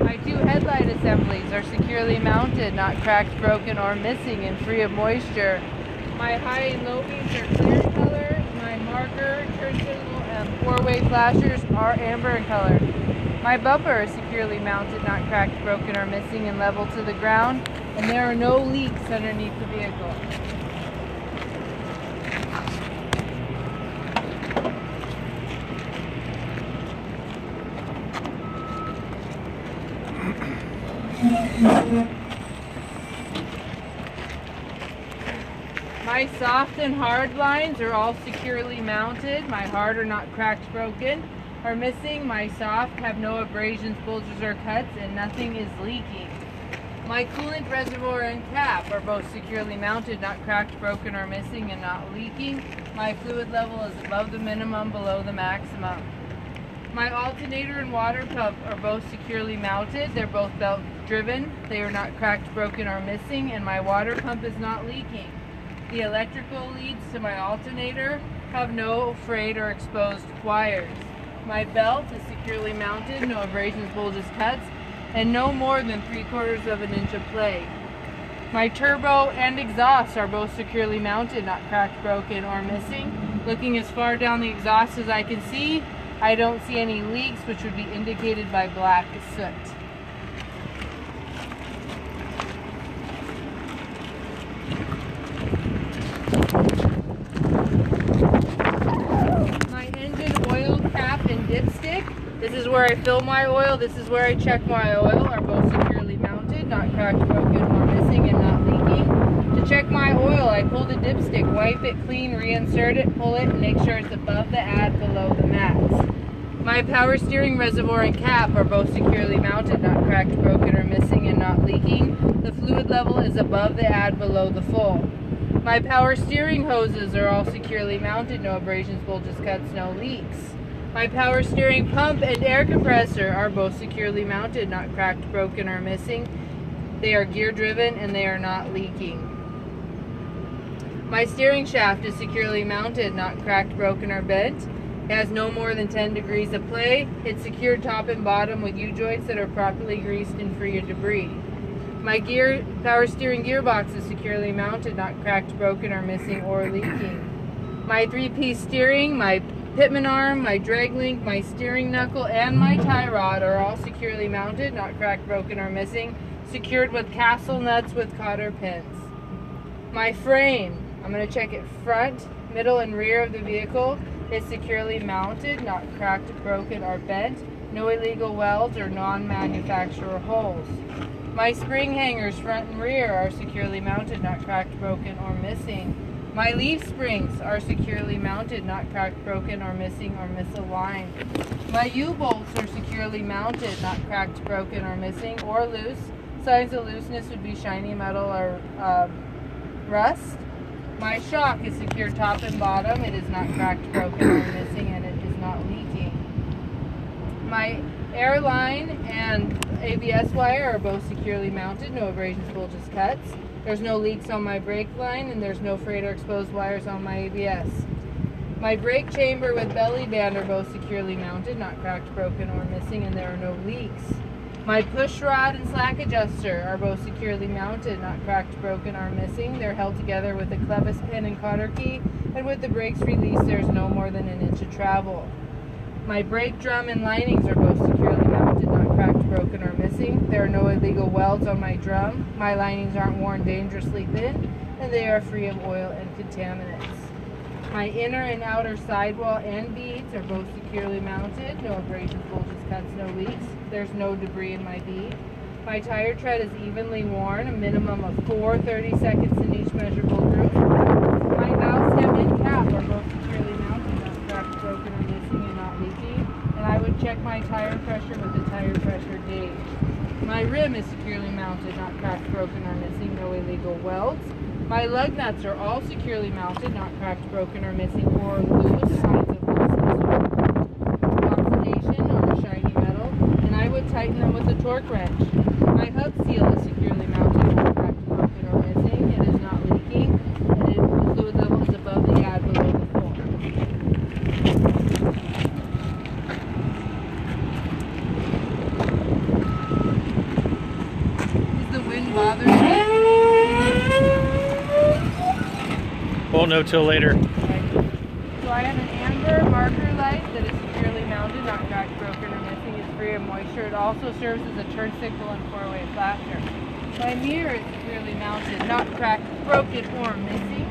My two headlight assemblies are securely mounted, not cracked, broken, or missing, and free of moisture. My high and low beams are clear in color. My marker, turn signal, and four-way flashers are amber in color. My bumper is securely mounted, not cracked, broken, or missing, and level to the ground, and there are no leaks underneath the vehicle. My soft and hard lines are all securely mounted. My hard are not cracked, broken, or missing. My soft have no abrasions, bulges, or cuts, and nothing is leaking. My coolant reservoir and cap are both securely mounted, not cracked, broken, or missing, and not leaking. My fluid level is above the minimum, below the maximum. My alternator and water pump are both securely mounted. They're both belt driven. They are not cracked, broken, or missing, and my water pump is not leaking. The electrical leads to my alternator have no frayed or exposed wires. My belt is securely mounted, no abrasions, bulges, cuts, and no more than 3/4 of an inch of play. My turbo and exhaust are both securely mounted, not cracked, broken, or missing. Looking as far down the exhaust as I can see, I don't see any leaks, which would be indicated by black soot. My engine oil cap and dipstick. This is where I fill my oil. This is where I check my oil. Are both securely mounted, not cracked, broken, or missing, and not leaking. To check my oil, I pull the dipstick, wipe it clean, reinsert it, pull it, and make sure it's above the add, below the max. My power steering reservoir and cap are both securely mounted, not cracked, broken, or missing, and not leaking. The fluid level is above the add, below the full. My power steering hoses are all securely mounted, no abrasions, bulges, cuts, no leaks. My power steering pump and air compressor are both securely mounted, not cracked, broken, or missing. They are gear driven and they are not leaking. My steering shaft is securely mounted, not cracked, broken, or bent. It has no more than 10 degrees of play. It's secured top and bottom with U-joints that are properly greased and free of debris. My power steering gearbox is securely mounted, not cracked, broken, or missing, or leaking. My 3-piece steering, my pitman arm, my drag link, my steering knuckle, and my tie rod are all securely mounted, not cracked, broken, or missing, secured with castle nuts with cotter pins. My frame, I'm going to check it front, middle, and rear of the vehicle, is securely mounted, not cracked, broken, or bent. No illegal welds or non-manufacturer holes. My spring hangers, front and rear, are securely mounted, not cracked, broken, or missing. My leaf springs are securely mounted, not cracked, broken, or missing, or misaligned. My U-bolts are securely mounted, not cracked, broken, or missing, or loose. Signs of looseness would be shiny metal or rust. My shock is secured top and bottom. It is not cracked, broken, or missing, and it is not leaking. My air line and ABS wire are both securely mounted, no abrasions, bulges, cuts. There's no leaks on my brake line, and there's no frayed or exposed wires on my ABS. My brake chamber with belly band are both securely mounted, not cracked, broken, or missing, and there are no leaks. My push rod and slack adjuster are both securely mounted, not cracked, broken, or missing. They're held together with a clevis pin and cotter key, and with the brakes released, there's no more than an inch of travel. My brake drum and linings are both securely mounted, not cracked, broken, or missing. There are no illegal welds on my drum. My linings aren't worn dangerously thin, and they are free of oil and contaminants. My inner and outer sidewall end beads are both securely mounted. No abrasions, bulges, cuts, no leaks. There's no debris in my bead. My tire tread is evenly worn, a minimum of 4 30-seconds in each measurable group. My valve stem and cap are both securely mounted, not cracked, broken, or missing, and not leaking. And I would check my tire pressure with the tire pressure gauge. My rim is securely mounted, not cracked, broken, or missing, no illegal welds. My lug nuts are all securely mounted, not cracked, broken, or missing, or loose, signs of looseness or oxidation or shiny metal, and I would tighten them with a torque wrench. My hub seal is securely mounted, not cracked, broken, or missing. It is not leaking, and the fluid level is above the add, below the full. bothers me. Won't know till later. So I have an amber marker light that is securely mounted, not cracked, broken, or missing. It's free of moisture. It also serves as a turn signal and four-way flasher. My mirror is securely mounted, not cracked, broken, or missing.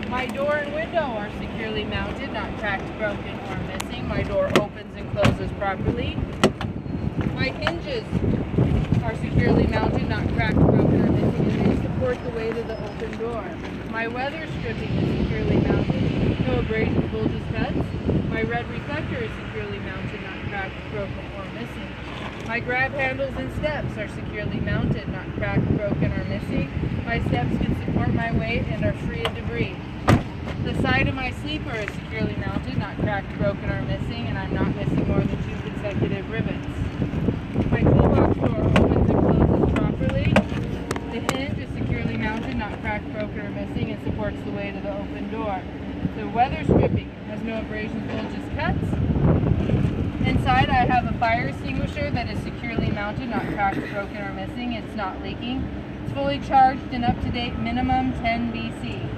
My door and window are securely mounted, not cracked, broken, or missing. My door opens and closes properly. My hinges are securely mounted, not cracked, broken, or missing, and they support the weight of the open door. My weather stripping is securely mounted, no abrasions, bulges, cuts. My red reflector is securely mounted, not cracked, broken, or missing. My grab handles and steps are securely mounted, not cracked, broken, or missing. My steps can support my weight and are free of debris. The side of my sleeper is securely mounted, not cracked, broken, or missing, and I'm not missing more than 2 consecutive rivets. My toolbox door opens and closes properly. The hinge is securely mounted, not cracked, broken, or missing, and supports the weight of the open door. The weather stripping has no abrasions, bulges, cuts. Inside I have a fire extinguisher that is securely mounted, not cracked, broken, or missing. It's not leaking. It's fully charged and up to date, minimum 10 BC.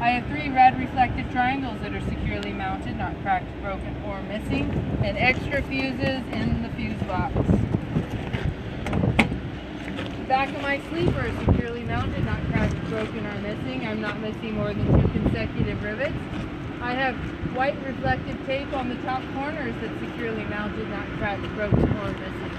I have 3 red reflective triangles that are securely mounted, not cracked, broken, or missing, and extra fuses in the fuse box. The back of my sleeper is securely mounted, not cracked, broken, or missing. I'm not missing more than 2 consecutive rivets. I have white reflective tape on the top corners that's securely mounted, not cracked, broken, or missing.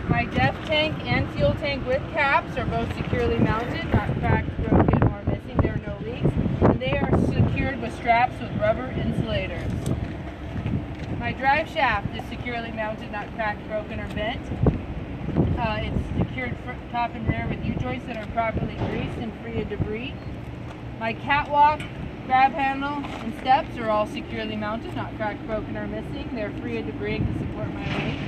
My def tank and fuel tank with caps are both securely mounted, not cracked, broken, or missing. There are no leaks, and they are secured with straps with rubber insulators. My drive shaft is securely mounted, not cracked, broken, or bent. It's secured top and rear with U-joints that are properly greased and free of debris. My catwalk, grab handle, and steps are all securely mounted, not cracked, broken, or missing. They're free of debris and can support my weight.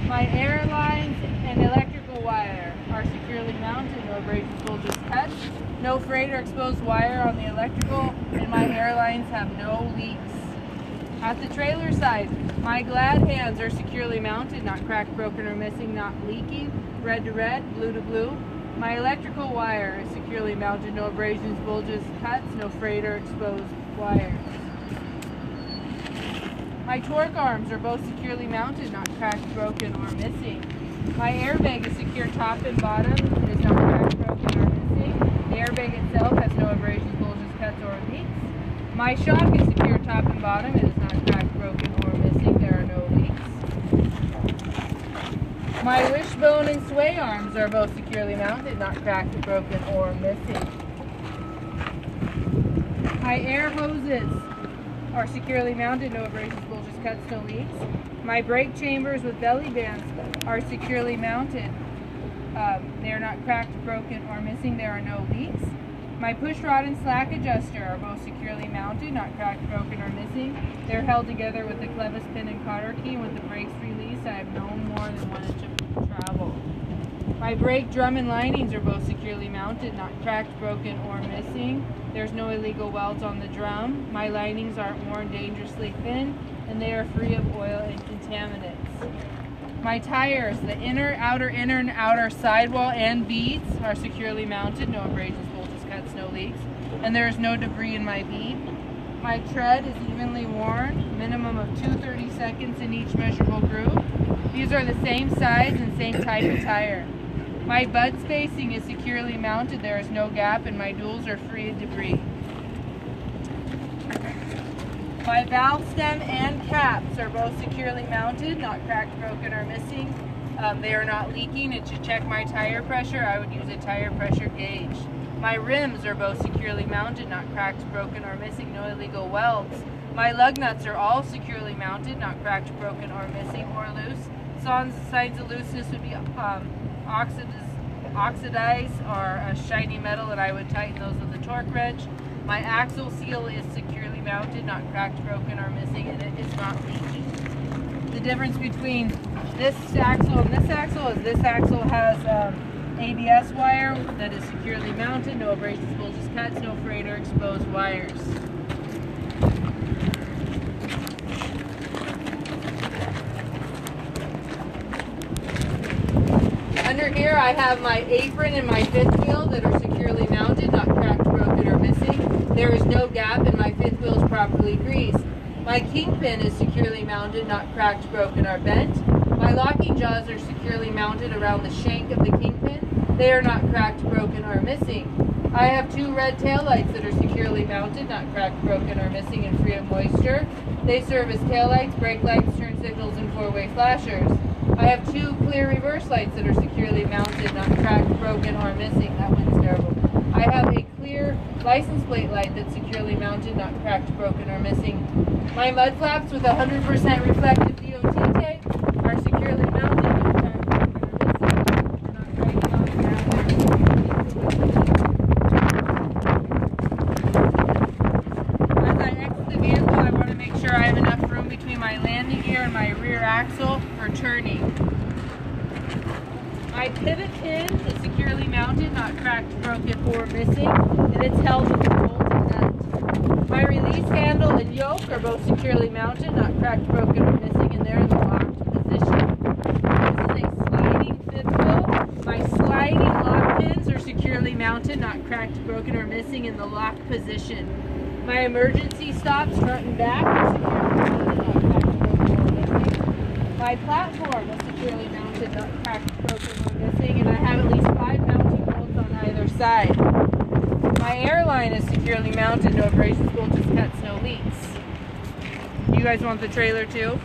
My air lines and electrical wire are securely mounted, no abrasions, bulges, cuts. No frayed or exposed wire on the electrical, and my air lines have no leaks. At the trailer side, my glad hands are securely mounted, not cracked, broken, or missing, not leaking, red to red, blue to blue. My electrical wire is securely mounted, no abrasions, bulges, cuts, no frayed or exposed wires. My torque arms are both securely mounted, not cracked, broken, or missing. My airbag is secure top and bottom, it is not cracked, broken, or missing. The airbag itself has no abrasions, bulges, cuts, or leaks. My shock is secure top and bottom, it is not cracked, broken, or missing. There are no leaks. My wishbone and sway arms are both securely mounted, not cracked, broken, or missing. My air hoses are securely mounted, no abrasions, bulges, cuts, no leaks. My brake chambers with belly bands are securely mounted. They are not cracked, broken, or missing. There are no leaks. My push rod and slack adjuster are both securely mounted, not cracked, broken, or missing. They're held together with the clevis pin and cotter key, and with the brakes released, I have no more than 1 inch of travel. My brake drum and linings are both securely mounted, not cracked, broken, or missing. There's no illegal welds on the drum. My linings aren't worn dangerously thin, and they are free of oil and contaminants. My tires, the inner, and outer sidewall and beads are securely mounted, no abrasions, bulges, cuts, no leaks, and there is no debris in my bead. My tread is evenly worn, minimum of 2 30-seconds in each measurable groove. These are the same size and same type of tire. My bud spacing is securely mounted, there is no gap, and my duals are free of debris. My valve stem and caps are both securely mounted, not cracked, broken, or missing. They are not leaking, and to check my tire pressure, I would use a tire pressure gauge. My rims are both securely mounted, not cracked, broken, or missing, no illegal welds. My lug nuts are all securely mounted, not cracked, broken, or missing, or loose. Signs of looseness would be oxidized or a shiny metal, and I would tighten those with a torque wrench. My axle seal is securely mounted, not cracked, broken, or missing, and it is not leaking. The difference between this axle and this axle is this axle has ABS wire that is securely mounted, no abrasions, bulges, cuts, no frayed or exposed wires. Under here I have my apron and my fifth wheel that are securely mounted, not cracked, broken, or missing. There is no gap and my fifth wheel is properly greased. My kingpin is securely mounted, not cracked, broken, or bent. My locking jaws are securely mounted around the shank of the kingpin. They are not cracked, broken, or missing. I have 2 red taillights that are securely mounted, not cracked, broken, or missing, and free of moisture. They serve as taillights, brake lights, turn signals, and 4-way flashers. I have 2 clear reverse lights that are securely mounted, not cracked, broken, or missing. That one's terrible. I have a clear license plate light that's securely mounted, not cracked, broken, or missing. My mud flaps with 100% reflective DOT tape are securely mounted, not cracked, broken, or missing. We're not dragging on the ground there. As I exit the vehicle, I want to make sure I have enough room between my landing gear and my rear axle for turning. My pivot pin is securely mounted, not cracked, broken, or missing, and it's held with a bolt and nut. My release handle and yoke are both securely mounted, not cracked, broken, or missing, and they're in the locked position. This is a sliding fifth wheel. My sliding lock pins are securely mounted, not cracked, broken, or missing, in the locked position. My emergency stops front and back are securely mounted, not cracked, broken, or missing. My platform is securely mounted, not cracked, broken, or missing, and I have at least 5 mounting bolts on either side. My airline is securely mounted, no abrasions, bulges, cuts, no leaks. You guys want the trailer too?